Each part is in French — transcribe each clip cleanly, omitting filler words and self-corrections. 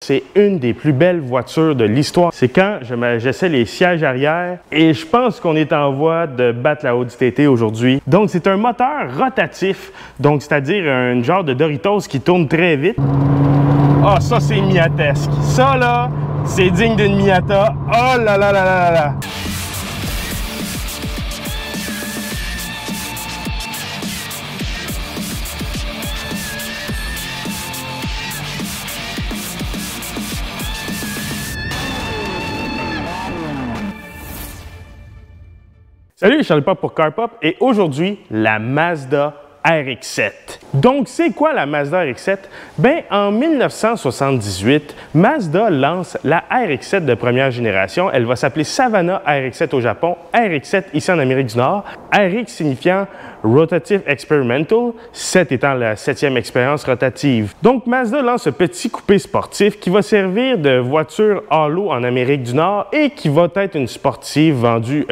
C'est une des plus belles voitures de l'histoire. C'est quand j'essaie les sièges arrière et je pense qu'on est en voie de battre la Audi TT aujourd'hui. Donc, c'est un moteur rotatif, donc c'est-à-dire un genre de Doritos qui tourne très vite. Ah, ça, c'est Miatesque. Ça, là, c'est digne d'une Miata. Oh là là là là là! Salut, Charlie Pop pour CarPop et aujourd'hui, la Mazda RX-7. Donc, c'est quoi la Mazda RX-7? Bien, en 1978, Mazda lance la RX-7 de première génération. Elle va s'appeler Savannah RX-7 au Japon, RX-7 ici en Amérique du Nord, RX signifiant Rotative Experimental, 7 étant la 7e expérience rotative. Donc, Mazda lance ce petit coupé sportif qui va servir de voiture halo en Amérique du Nord et qui va être une sportive vendue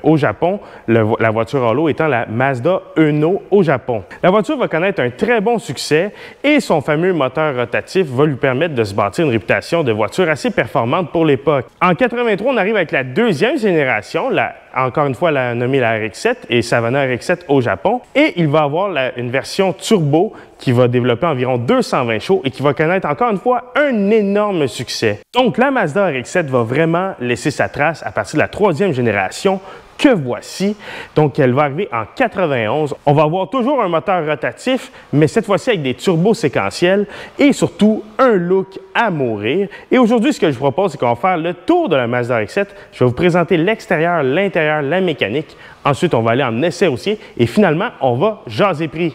au Japon, la voiture halo étant la Mazda Uno au Japon. La voiture va connaître un très bon succès et son fameux moteur rotatif va lui permettre de se bâtir une réputation de voiture assez performante pour l'époque. En 83, on arrive avec la deuxième génération, encore une fois nommée la RX-7 et Savannah RX-7 au Japon. Et il va avoir une version turbo qui va développer environ 220 chevaux et qui va connaître encore une fois un énorme succès. Donc la Mazda RX-7 va vraiment laisser sa trace à partir de la troisième génération que voici. Donc, elle va arriver en 91. On va avoir toujours un moteur rotatif, mais cette fois-ci avec des turbos séquentiels et surtout un look à mourir. Et aujourd'hui, ce que je vous propose, c'est qu'on va faire le tour de la Mazda RX-7. Je vais vous présenter l'extérieur, l'intérieur, la mécanique. Ensuite, on va aller en essai routier et finalement, on va jaser prix.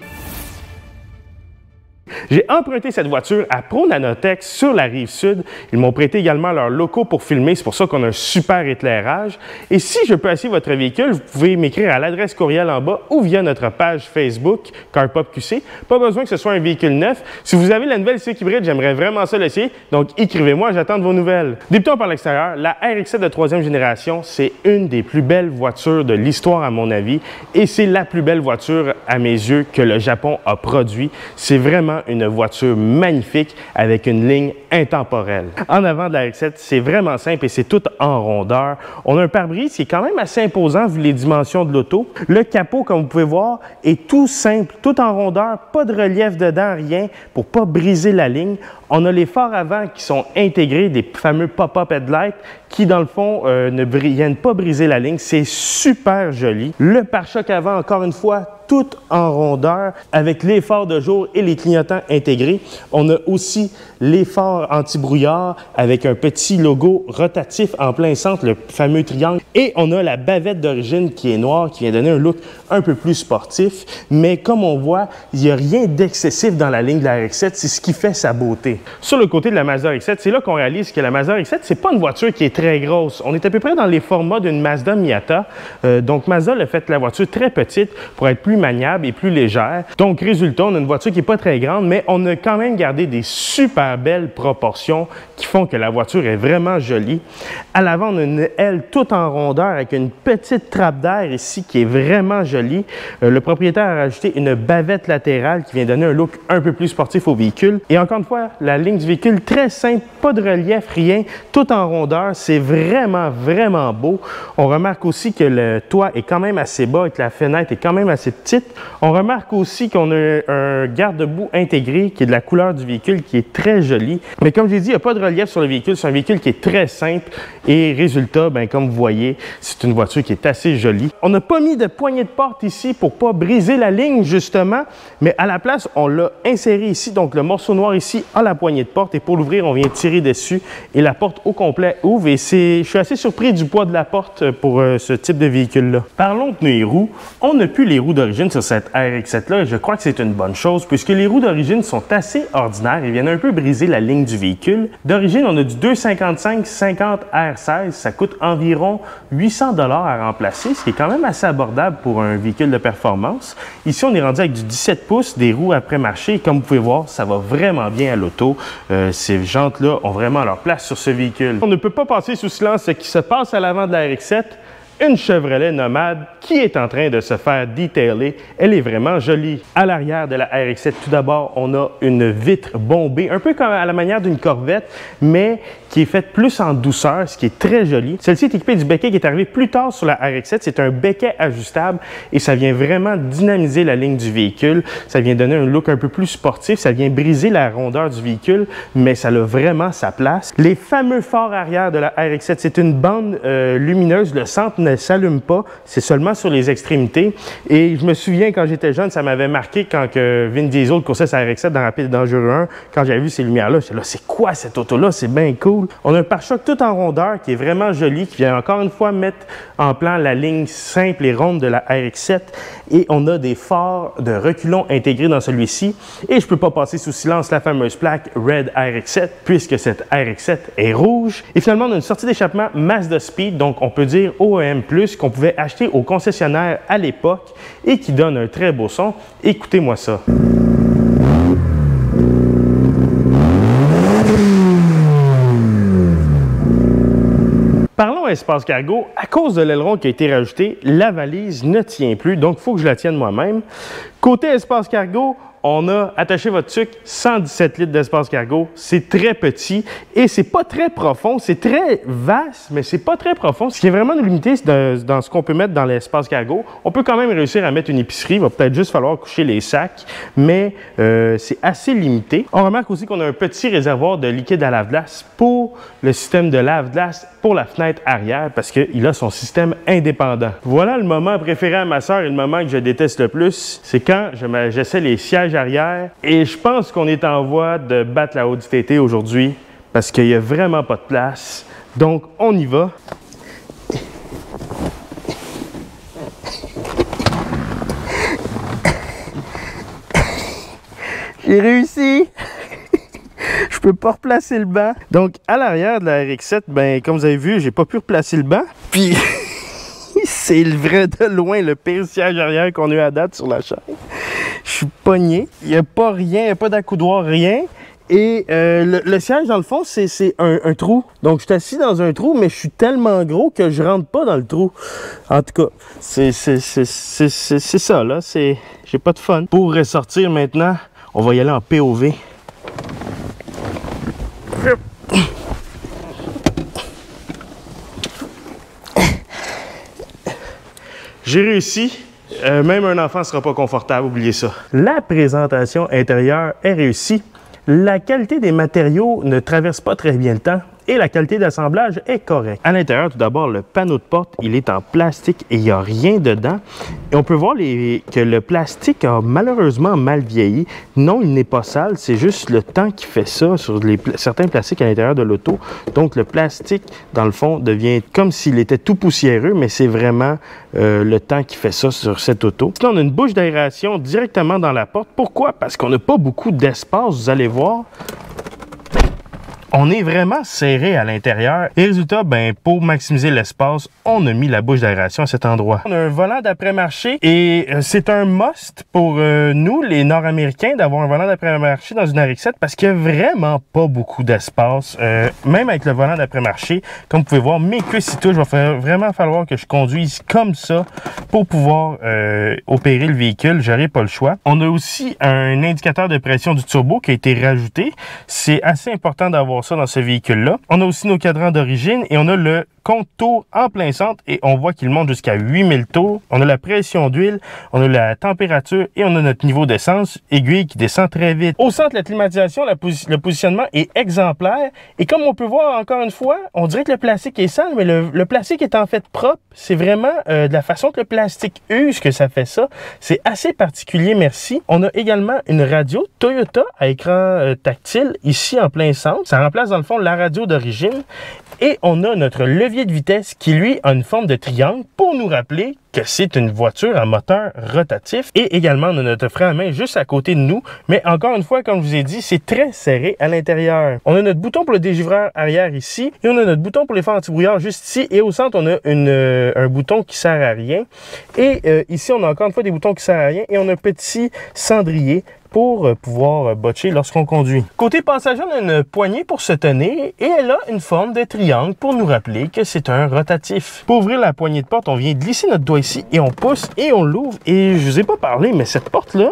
J'ai emprunté cette voiture à Pro Nanotech sur la Rive-Sud. Ils m'ont prêté également leurs locaux pour filmer. C'est pour ça qu'on a un super éclairage. Et si je peux essayer votre véhicule, vous pouvez m'écrire à l'adresse courriel en bas ou via notre page Facebook, CarPop QC. Pas besoin que ce soit un véhicule neuf. Si vous avez la nouvelle Civic hybride, j'aimerais vraiment ça l'essayer. Donc, écrivez-moi, j'attends de vos nouvelles. Débutons par l'extérieur. La RX-7 de troisième génération, c'est une des plus belles voitures de l'histoire à mon avis. Et c'est la plus belle voiture à mes yeux que le Japon a produit. C'est vraiment une voiture magnifique avec une ligne intemporelle. En avant de la RX-7, c'est vraiment simple et c'est tout en rondeur. On a un pare-brise qui est quand même assez imposant vu les dimensions de l'auto. Le capot, comme vous pouvez voir, est tout simple, tout en rondeur, pas de relief dedans, rien, pour pas briser la ligne. On a les phares avant qui sont intégrés, des fameux pop-up headlights qui, dans le fond, ne viennent pas briser la ligne. C'est super joli. Le pare-choc avant, encore une fois, tout en rondeur avec les phares de jour et les clignotants intégrés. On a aussi les phares anti-brouillard avec un petit logo rotatif en plein centre, le fameux triangle. Et on a la bavette d'origine qui est noire, qui vient donner un look un peu plus sportif. Mais comme on voit, il n'y a rien d'excessif dans la ligne de la RX-7. C'est ce qui fait sa beauté. Sur le côté de la Mazda RX-7, c'est là qu'on réalise que la Mazda RX-7, c'est pas une voiture qui est très grosse. On est à peu près dans les formats d'une Mazda Miata. Donc Mazda a fait la voiture très petite pour être plus maniable et plus légère. Donc résultat, on a une voiture qui n'est pas très grande, mais on a quand même gardé des super belles proportions qui font que la voiture est vraiment jolie. À l'avant, on a une aile toute en rondeur avec une petite trappe d'air ici qui est vraiment jolie. Le propriétaire a rajouté une bavette latérale qui vient donner un look un peu plus sportif au véhicule. Et encore une fois, la ligne du véhicule très simple, pas de relief, rien, tout en rondeur. C'est vraiment, vraiment beau. On remarque aussi que le toit est quand même assez bas et que la fenêtre est quand même assez petite. On remarque aussi qu'on a un garde-boue intégré qui est de la couleur du véhicule qui est très joli. Mais comme j'ai dit, il n'y a pas de relief sur le véhicule. C'est un véhicule qui est très simple et résultat, bien, comme vous voyez, c'est une voiture qui est assez jolie. On n'a pas mis de poignée de porte ici pour pas briser la ligne justement, mais à la place, on l'a inséré ici. Donc le morceau noir ici a la poignée de porte et pour l'ouvrir, on vient tirer dessus et la porte au complet ouvre. Et je suis assez surpris du poids de la porte pour ce type de véhicule-là. Parlons de nos roues. On n'a plus les roues d'origine sur cette RX-7-là et je crois que c'est une bonne chose puisque les roues d'origine sont assez ordinaires et viennent un peu briser la ligne du véhicule. D'origine, on a du 255-50 R16. Ça coûte environ 800 $ à remplacer, ce qui est quand même assez abordable pour un véhicule de performance. Ici, on est rendu avec du 17 pouces, des roues après-marché. Comme vous pouvez voir, ça va vraiment bien à l'auto. Ces jantes-là ont vraiment leur place sur ce véhicule. On ne peut pas passer sous silence ce qui se passe à l'avant de la RX-7. une Chevrolet Nomade qui est en train de se faire detailer. Elle est vraiment jolie. À l'arrière de la RX-7, tout d'abord, on a une vitre bombée, un peu comme à la manière d'une Corvette, mais qui est faite plus en douceur, ce qui est très joli. Celle-ci est équipée du becquet qui est arrivé plus tard sur la RX-7. C'est un becquet ajustable et ça vient vraiment dynamiser la ligne du véhicule. Ça vient donner un look un peu plus sportif. Ça vient briser la rondeur du véhicule, mais ça a vraiment sa place. Les fameux phares arrière de la RX-7, c'est une bande lumineuse. Le centre ne s'allume pas. C'est seulement sur les extrémités. Et je me souviens, quand j'étais jeune, ça m'avait marqué quand Vin Diesel coursait sa RX-7 dans Rapide et Dangereux 1. Quand j'avais vu ces lumières-là, j'étais là, c'est quoi cette auto-là? C'est bien cool. On a un pare-choc tout en rondeur qui est vraiment joli, qui vient encore une fois mettre en plan la ligne simple et ronde de la RX-7. Et on a des phares de reculons intégrés dans celui-ci. Et je ne peux pas passer sous silence la fameuse plaque Red RX-7, puisque cette RX-7 est rouge. Et finalement, on a une sortie d'échappement Mazda Speed, donc on peut dire OEM+, qu'on pouvait acheter au concessionnaire à l'époque et qui donne un très beau son. Écoutez-moi ça. Parlons espace cargo. À cause de l'aileron qui a été rajouté, la valise ne tient plus, donc il faut que je la tienne moi-même. Côté espace cargo, on a, attaché votre sucre, 117 litres d'espace cargo. C'est très petit et c'est pas très profond. C'est très vaste, mais c'est pas très profond. Ce qui est vraiment limité dans ce qu'on peut mettre dans l'espace cargo. On peut quand même réussir à mettre une épicerie. Il va peut-être juste falloir coucher les sacs, mais c'est assez limité. On remarque aussi qu'on a un petit réservoir de liquide à lave-glace pour le système de lave-glace pour la fenêtre arrière parce qu'il a son système indépendant. Voilà le moment préféré à ma soeur et le moment que je déteste le plus. C'est quand j'essaie les sièges arrière et je pense qu'on est en voie de battre la Audi TT aujourd'hui parce qu'il n'y a vraiment pas de place. Donc, on y va. J'ai réussi! Je peux pas replacer le banc. Donc, à l'arrière de la RX-7, ben, comme vous avez vu, j'ai pas pu replacer le banc. Puis, c'est vrai de loin le pire siège arrière qu'on a eu à date sur la chaîne. Je suis pogné. Il n'y a pas rien, il n'y a pas d'accoudoir, rien. Et le siège, dans le fond, c'est un trou. Donc, je suis assis dans un trou, mais je suis tellement gros que je rentre pas dans le trou. En tout cas, c'est ça, là. J'ai pas de fun. Pour ressortir maintenant, on va y aller en POV. J'ai réussi. Même un enfant ne sera pas confortable, oubliez ça. La présentation intérieure est réussie. La qualité des matériaux ne traverse pas très bien le temps et la qualité d'assemblage est correcte. À l'intérieur, tout d'abord, le panneau de porte, il est en plastique et il n'y a rien dedans. Et on peut voir que le plastique a malheureusement mal vieilli. Non, il n'est pas sale, c'est juste le temps qui fait ça sur certains plastiques à l'intérieur de l'auto. Donc, le plastique, dans le fond, devient comme s'il était tout poussiéreux, mais c'est vraiment le temps qui fait ça sur cette auto. Là, on a une bouche d'aération directement dans la porte. Pourquoi? Parce qu'on n'a pas beaucoup d'espace, vous allez voir. On est vraiment serré à l'intérieur. Et résultat, ben, pour maximiser l'espace, on a mis la bouche d'aération à cet endroit. On a un volant d'après-marché et c'est un must pour nous, les Nord-Américains, d'avoir un volant d'après-marché dans une RX-7 parce qu'il n'y a vraiment pas beaucoup d'espace. Même avec le volant d'après-marché, comme vous pouvez voir, mes cuisses y touchent. Il va vraiment falloir que je conduise comme ça pour pouvoir opérer le véhicule. J'aurai pas le choix. On a aussi un indicateur de pression du turbo qui a été rajouté. C'est assez important d'avoir ça dans ce véhicule-là. On a aussi nos cadrans d'origine et on a le compte tours en plein centre et on voit qu'il monte jusqu'à 8000 tours. On a la pression d'huile, on a la température et on a notre niveau d'essence, aiguille qui descend très vite. Au centre, la climatisation, le positionnement est exemplaire et comme on peut voir encore une fois, on dirait que le plastique est sale, mais le plastique est en fait propre. C'est vraiment de la façon que le plastique use que ça fait ça. C'est assez particulier, merci. On a également une radio Toyota à écran tactile ici en plein centre. Ça remplace dans le fond la radio d'origine. Et on a notre levier de vitesse qui, lui, a une forme de triangle pour nous rappeler que c'est une voiture à moteur rotatif. Et également, on a notre frein à main juste à côté de nous. Mais encore une fois, comme je vous ai dit, c'est très serré à l'intérieur. On a notre bouton pour le dégivreur arrière ici. Et on a notre bouton pour les phares anti-brouillard juste ici. Et au centre, on a un bouton qui sert à rien. Et ici, on a encore une fois des boutons qui servent à rien. Et on a un petit cendrier pour pouvoir botcher lorsqu'on conduit. Côté passager, on a une poignée pour se tenir et elle a une forme de triangle pour nous rappeler que c'est un rotatif. Pour ouvrir la poignée de porte, on vient glisser notre doigt ici et on pousse et on l'ouvre. Et je vous ai pas parlé, mais cette porte-là,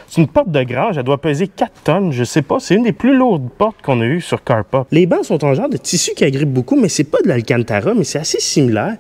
c'est une porte de grange, elle doit peser 4 tonnes, je sais pas, c'est une des plus lourdes portes qu'on a eues sur CarPop. Les bancs sont en genre de tissu qui agrippe beaucoup, mais c'est pas de l'Alcantara, mais c'est assez similaire.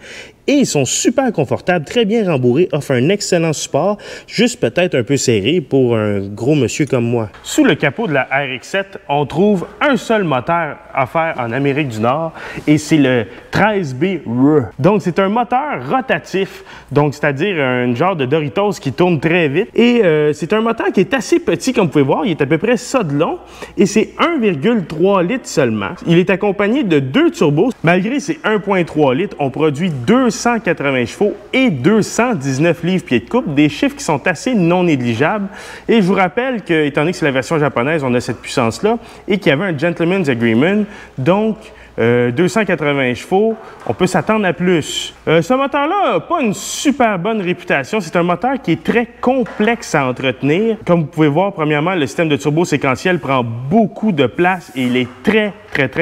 Et ils sont super confortables, très bien rembourrés, offrent un excellent support, juste peut-être un peu serré pour un gros monsieur comme moi. Sous le capot de la RX-7, on trouve un seul moteur offert en Amérique du Nord et c'est le 13B RE. Donc c'est un moteur rotatif, donc c'est-à-dire un genre de Doritos qui tourne très vite. Et c'est un moteur qui est assez petit, comme vous pouvez voir, il est à peu près ça de long et c'est 1,3 litres seulement. Il est accompagné de 2 turbos. Malgré ces 1,3 litres, on produit 280 chevaux et 219 livres-pieds de couple, des chiffres qui sont assez non négligeables. Et je vous rappelle que, étant donné que c'est la version japonaise, on a cette puissance-là et qu'il y avait un Gentleman's Agreement, donc 280 chevaux, on peut s'attendre à plus. Ce moteur-là n'a pas une super bonne réputation. C'est un moteur qui est très complexe à entretenir. Comme vous pouvez voir, premièrement, le système de turbo séquentiel prend beaucoup de place et il est très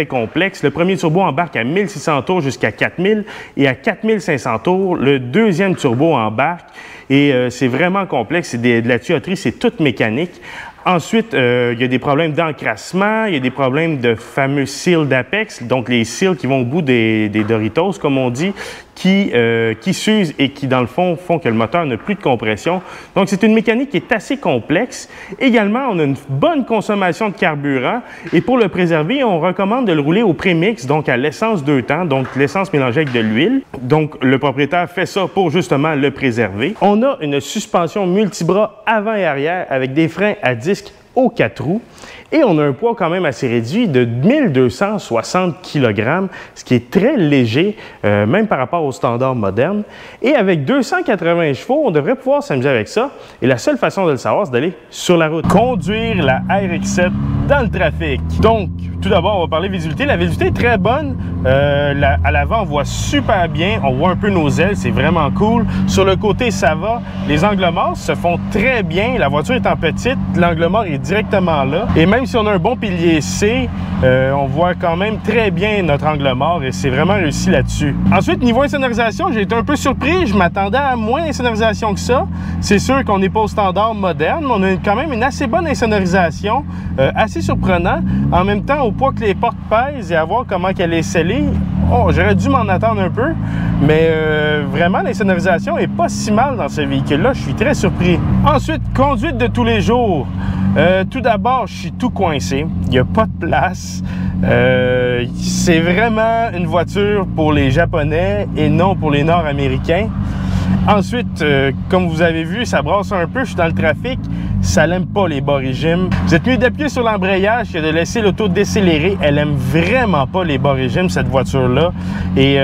complexe. Le premier turbo embarque à 1600 tours jusqu'à 4000 et à 4500 tours, le deuxième turbo embarque et c'est vraiment complexe. C'est de la tuyauterie, c'est toute mécanique. Ensuite, il y a des problèmes d'encrassement, il y a des problèmes de fameux seals d'Apex, donc les seals qui vont au bout des Doritos, comme on dit, qui s'usent et qui, dans le fond, font que le moteur n'a plus de compression. Donc, c'est une mécanique qui est assez complexe. Également, on a une bonne consommation de carburant et pour le préserver, on recommande de le rouler au prémix, donc à l'essence 2 temps, donc l'essence mélangée avec de l'huile. Donc, le propriétaire fait ça pour justement le préserver. On a une suspension multibras avant et arrière avec des freins à disque aux 4 roues. Et on a un poids quand même assez réduit de 1260 kg, ce qui est très léger, même par rapport aux standards modernes. Et avec 280 chevaux, on devrait pouvoir s'amuser avec ça. Et la seule façon de le savoir, c'est d'aller sur la route. Conduire la RX-7 dans le trafic. Donc, tout d'abord, on va parler visibilité. La visibilité est très bonne. À l'avant, on voit super bien. On voit un peu nos ailes, c'est vraiment cool. Sur le côté, ça va. Les angles morts se font très bien. La voiture étant petite, l'angle mort est directement là. Et même si on a un bon pilier C, on voit quand même très bien notre angle mort et c'est vraiment réussi là-dessus. Ensuite, niveau insonorisation, j'ai été un peu surpris. Je m'attendais à moins d'insonorisation que ça. C'est sûr qu'on n'est pas au standard moderne, mais on a quand même une assez bonne insonorisation, assez surprenant. En même temps, au poids que les portes pèsent et à voir comment elle est scellée, j'aurais dû m'en attendre un peu, mais vraiment, l'insonorisation n'est pas si mal dans ce véhicule-là. Je suis très surpris. Ensuite, conduite de tous les jours. Tout d'abord, je suis tout coincé. Il n'y a pas de place. C'est vraiment une voiture pour les Japonais et non pour les Nord-Américains. Ensuite, comme vous avez vu, ça brasse un peu. Je suis dans le trafic. Ça n'aime pas les bas régimes. Vous êtes mieux d'appuyer sur l'embrayage que de laisser l'auto décélérer. Elle aime vraiment pas les bas régimes, cette voiture-là. Et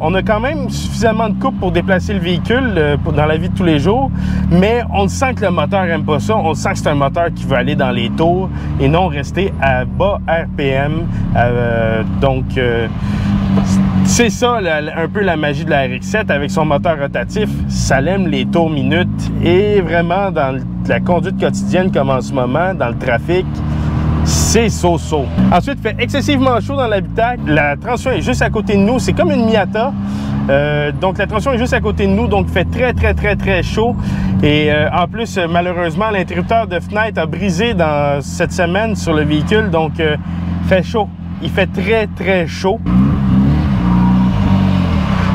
on a quand même suffisamment de couple pour déplacer le véhicule dans la vie de tous les jours. Mais on le sent que le moteur n'aime pas ça. On le sent que c'est un moteur qui veut aller dans les tours et non rester à bas RPM. C'est ça un peu la magie de la RX-7 avec son moteur rotatif. Ça l'aime les tours minutes et vraiment dans la conduite quotidienne comme en ce moment, dans le trafic, c'est so-so. Ensuite, il fait excessivement chaud dans l'habitacle. La transition est juste à côté de nous. C'est comme une Miata. Donc la transition est juste à côté de nous, donc il fait très chaud. Et en plus, malheureusement, l'interrupteur de fenêtre a brisé dans cette semaine sur le véhicule, donc il fait chaud. Il fait très chaud.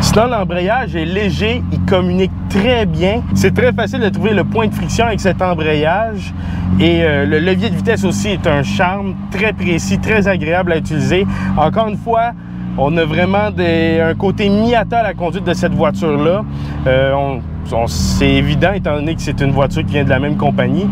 Sinon, l'embrayage est léger, il communique très bien. C'est très facile de trouver le point de friction avec cet embrayage. Et le levier de vitesse aussi est un charme, très précis, très agréable à utiliser. Encore une fois, on a vraiment un côté Miata à la conduite de cette voiture-là. C'est évident, étant donné que c'est une voiture qui vient de la même compagnie.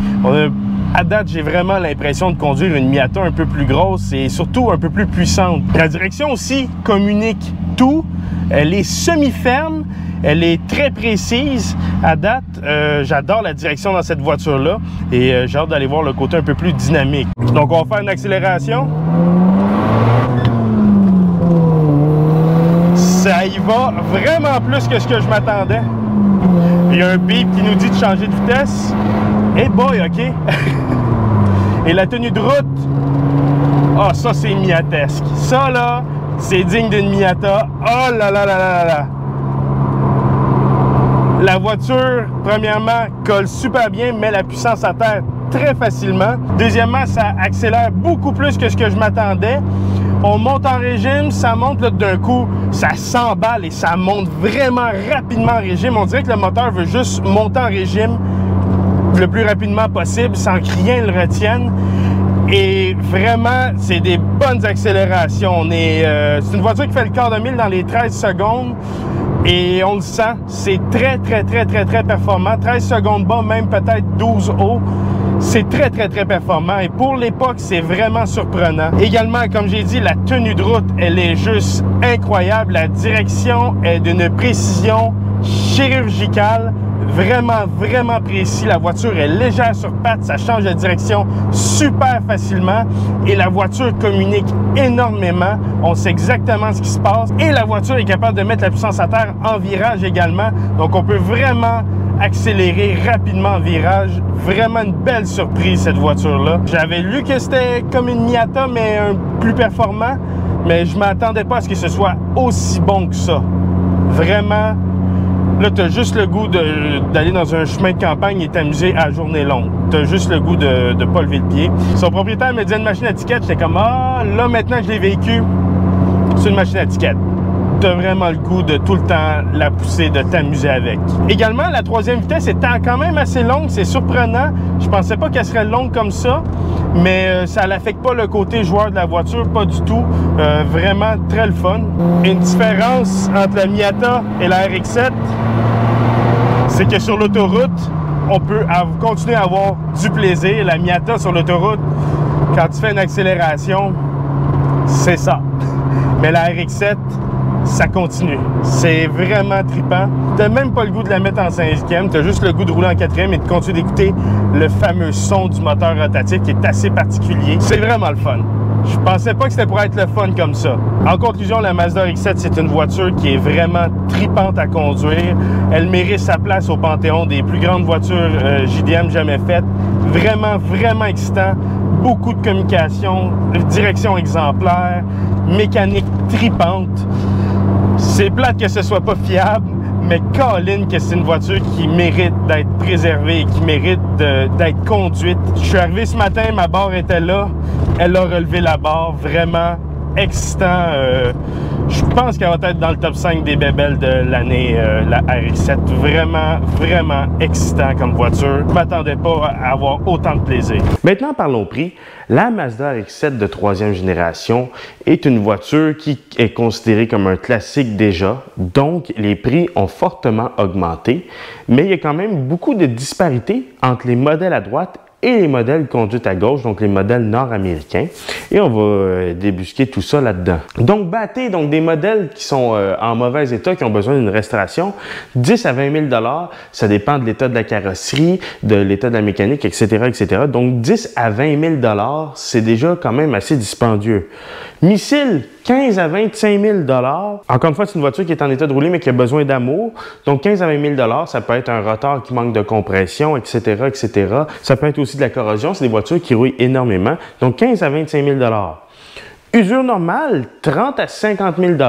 À date, j'ai vraiment l'impression de conduire une Miata un peu plus grosse et surtout un peu plus puissante. La direction aussi communique tout. Elle est semi-ferme, elle est très précise. À date, j'adore la direction dans cette voiture-là et j'ai hâte d'aller voir le côté un peu plus dynamique. Donc, on va faire une accélération. Ça y va vraiment plus que ce que je m'attendais. Il y a un beep qui nous dit de changer de vitesse. Hey boy, OK! Et la tenue de route, ah, ça c'est Miatesque. Ça là, c'est digne d'une Miata. Oh là là là là là! La voiture, premièrement, colle super bien, met la puissance à terre très facilement. Deuxièmement, ça accélère beaucoup plus que ce que je m'attendais. On monte en régime, ça monte d'un coup, ça s'emballe et ça monte vraiment rapidement en régime. On dirait que le moteur veut juste monter en régime le plus rapidement possible sans que rien le retienne. Et vraiment, c'est des bonnes accélérations. C'est une voiture qui fait le quart de mille dans les 13 secondes. Et on le sent, c'est très performant. 13 secondes bas, même peut-être 12 haut. C'est très performant. Et pour l'époque, c'est vraiment surprenant. Également, comme j'ai dit, la tenue de route, elle est juste incroyable. La direction est d'une précision chirurgicale. Vraiment précis. La voiture est légère sur pattes, ça change de direction super facilement et la voiture communique énormément. On sait exactement ce qui se passe et la voiture est capable de mettre la puissance à terre en virage également. Donc, on peut vraiment accélérer rapidement en virage. Vraiment une belle surprise, cette voiture-là. J'avais lu que c'était comme une Miata, mais un plus performant, mais je ne m'attendais pas à ce que ce soit aussi bon que ça. Vraiment. Là, tu as juste le goût d'aller dans un chemin de campagne et t'amuser à journée longue. Tu as juste le goût de ne pas lever le pied. Son propriétaire me disait une machine à tickets. J'étais comme, ah, là, maintenant que je l'ai vécu, c'est une machine à tickets. Tu as vraiment le goût de tout le temps la pousser, de t'amuser avec. Également, la troisième vitesse est quand même assez longue. C'est surprenant. Je pensais pas qu'elle serait longue comme ça, mais ça n'affecte pas le côté joueur de la voiture, pas du tout. Vraiment très le fun. Une différence entre la Miata et la RX-7, c'est que sur l'autoroute, on peut continuer à avoir du plaisir. La Miata sur l'autoroute, quand tu fais une accélération, c'est ça. Mais la RX-7, ça continue. C'est vraiment trippant. Tu n'as même pas le goût de la mettre en cinquième. Tu as juste le goût de rouler en quatrième et de continuer d'écouter le fameux son du moteur rotatif qui est assez particulier. C'est vraiment le fun. Je pensais pas que c'était pour être le fun comme ça. En conclusion, la Mazda RX-7, c'est une voiture qui est vraiment trippante à conduire. Elle mérite sa place au panthéon des plus grandes voitures JDM jamais faites. Vraiment excitant. Beaucoup de communication, direction exemplaire, mécanique trippante. C'est plate que ce soit pas fiable, mais Colin, que c'est une voiture qui mérite d'être préservée et qui mérite d'être conduite. Je suis arrivé ce matin, ma barre était là. Elle a relevé la barre, vraiment excitant. Je pense qu'elle va être dans le top 5 des bébelles de l'année, la RX-7. Vraiment excitant comme voiture. Je ne m'attendais pas à avoir autant de plaisir. Maintenant, parlons prix. La Mazda RX-7 de 3e génération est une voiture qui est considérée comme un classique déjà. Donc, les prix ont fortement augmenté. Mais il y a quand même beaucoup de disparités entre les modèles à droite et les modèles conduite à gauche, donc les modèles nord-américains. Et on va débusquer tout ça là-dedans. Donc, battez des modèles qui sont en mauvais état, qui ont besoin d'une restauration, 10 à 20 000 $. Ça dépend de l'état de la carrosserie, de l'état de la mécanique, etc. Donc, 10 à 20 000 $, c'est déjà quand même assez dispendieux. Missile, 15 à 25 000 $. Encore une fois, c'est une voiture qui est en état de rouler, mais qui a besoin d'amour. Donc, 15 à 20 000 $, ça peut être un rotor qui manque de compression, etc. Ça peut être aussi de la corrosion. C'est des voitures qui rouillent énormément. Donc, 15 à 25 000 $. Usure normale, 30 à 50 000 $.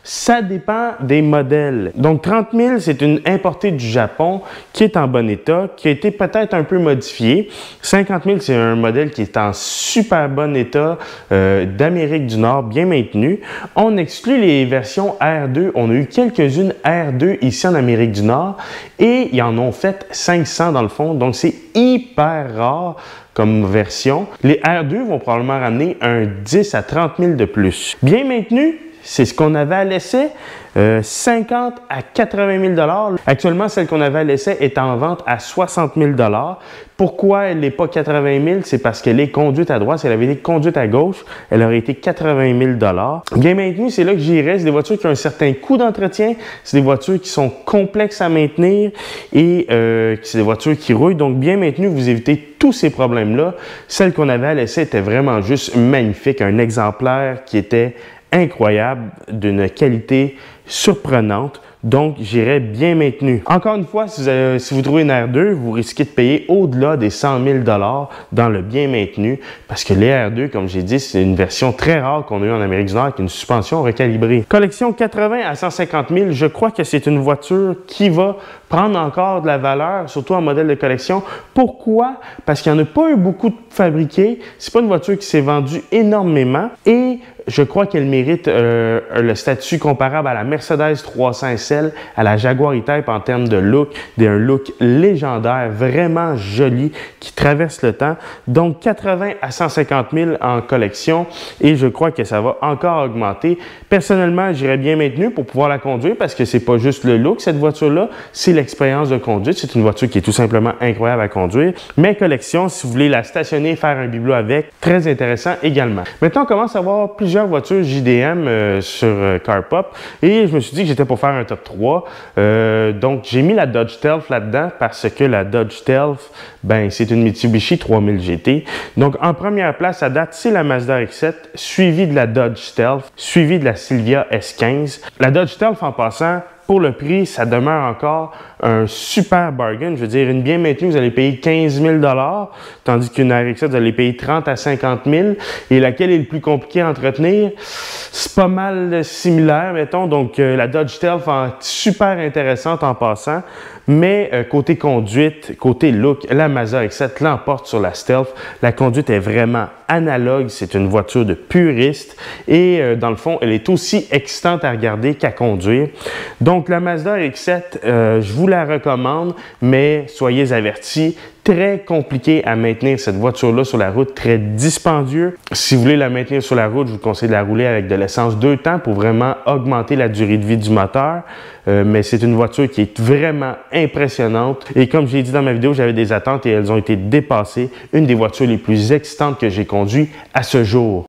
Ça dépend des modèles. Donc, 30 000, c'est une importée du Japon qui est en bon état, qui a été peut-être un peu modifiée. 50 000, c'est un modèle qui est en super bon état d'Amérique du Nord, bien maintenu. On exclut les versions R2. On a eu quelques-unes R2 ici en Amérique du Nord et ils en ont fait 500 dans le fond. Donc, c'est hyper rare comme version. Les R2 vont probablement ramener un 10 à 30 000 de plus. Bien maintenu, c'est ce qu'on avait à l'essai, 50 à 80 000 $. Actuellement, celle qu'on avait à l'essai est en vente à 60 000 $. Pourquoi elle n'est pas 80 000? C'est parce qu'elle est conduite à droite. Si elle avait été conduite à gauche, elle aurait été 80 000 $. Bien maintenue, c'est là que j'irais. C'est des voitures qui ont un certain coût d'entretien. C'est des voitures qui sont complexes à maintenir et c'est des voitures qui rouillent. Donc, bien maintenues, vous évitez tous ces problèmes-là. Celle qu'on avait à l'essai était vraiment juste magnifique. Un exemplaire qui était incroyable, d'une qualité surprenante. donc j'irais bien maintenu. Encore une fois, si vous trouvez une R2, vous risquez de payer au-delà des 100 000 $ dans le bien maintenu, parce que les R2, comme j'ai dit, c'est une version très rare qu'on a eu en Amérique du Nord avec une suspension recalibrée. Collection 80 à 150 000, je crois que c'est une voiture qui va prendre encore de la valeur, surtout en modèle de collection. Pourquoi? Parce qu'il n'y en a pas eu beaucoup de fabriqués. C'est pas une voiture qui s'est vendue énormément et je crois qu'elle mérite le statut comparable à la Mercedes 300 SL, à la Jaguar E-Type en termes de look, d'un look légendaire, vraiment joli, qui traverse le temps. Donc 80 à 150 000 en collection et je crois que ça va encore augmenter. Personnellement, j'irais bien maintenu pour pouvoir la conduire parce que c'est pas juste le look, cette voiture-là, c'est l'expérience de conduite. C'est une voiture qui est tout simplement incroyable à conduire. Mais collection, si vous voulez la stationner, faire un bibelot avec, très intéressant également. Maintenant, on commence à voir plusieurs voitures JDM sur CarPop et je me suis dit que j'étais pour faire un top 3. Donc, j'ai mis la Dodge Stealth là-dedans parce que la Dodge Stealth, ben, c'est une Mitsubishi 3000 GT. Donc, en première place à date, c'est la Mazda RX-7, suivie de la Dodge Stealth, suivie de la Silvia S15. La Dodge Stealth, en passant, pour le prix, ça demeure encore un super bargain. Je veux dire, une bien maintenue, vous allez payer 15 000 $, tandis qu'une RX-7, vous allez payer 30 à 50 000 $. Et laquelle est le plus compliqué à entretenir? C'est pas mal similaire, mettons. Donc, la Dodge Stealth est super intéressante en passant. Mais côté conduite, côté look, la Mazda RX-7 l'emporte sur la Stealth. La conduite est vraiment analogue. C'est une voiture de puriste. Et dans le fond, elle est aussi excitante à regarder qu'à conduire. Donc, la Mazda RX-7, je vous la recommande, mais soyez avertis, très compliqué à maintenir cette voiture-là sur la route, très dispendieux. Si vous voulez la maintenir sur la route, je vous conseille de la rouler avec de l'essence 2 temps pour vraiment augmenter la durée de vie du moteur. Mais c'est une voiture qui est vraiment impressionnante. Et comme j'ai dit dans ma vidéo, j'avais des attentes et elles ont été dépassées. Une des voitures les plus excitantes que j'ai conduites à ce jour.